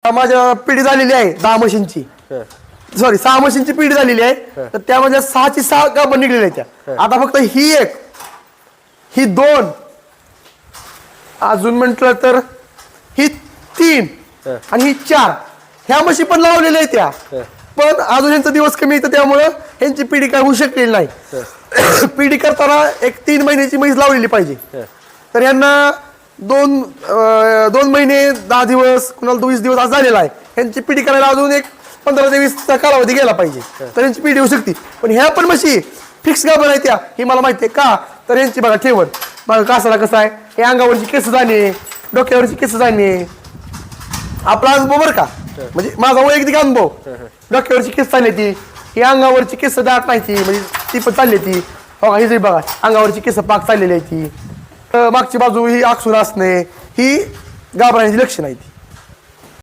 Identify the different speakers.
Speaker 1: आता माझ्या पिढी झालेली आहे 10 मशीनची, सॉरी 6 मशीनची पिढी झालेली आहे. तर त्यामध्ये 6ची 6 गाभण निघलेल्या आहेत त्या. आता फक्त ही एक, ही 2, अजून म्हटलं तर ही 3 आणि ही 4, ह्या म्हशी पण लावलेल्या आहेत त्या. पण अजून यांचा दिवस कमी येतं त्यामुळं यांची पिढी काय होऊ शकलेली नाही. पिढी करताना एक 3 महिन्याची म्हैस लावलेली पाहिजे. तर यांना 2 महिने 10 दिवस, कुणाला 20 दिवस आज झालेला आहे. यांची पिढी करायला अजून एक 15 ते 20चा कालावधी गेला पाहिजे, तर यांची पिढी होऊ शकते. पण ह्या पण म्हशी फिक्स गाभण आहेत त्या, ही मला माहिती आहे का. तर यांची बघा ठेवण बघा कासाला कसं आहे, हे अंगावरची केस जाणे, डोक्यावरची केस जाणे, आपला अनुभव बरं का, म्हणजे माझा वैयक्तिक अनुभव. डोक्यावरची केस चालली ती, ही अंगावरची केस दाट नाही ती, म्हणजे ती पण चालली ती. हो ही जरी बघा अंगावरची केस पाक चाललेली आहे ती. मागची बाजू ही आखसून असणे, ही गाभणाची लक्षणं आहे ती.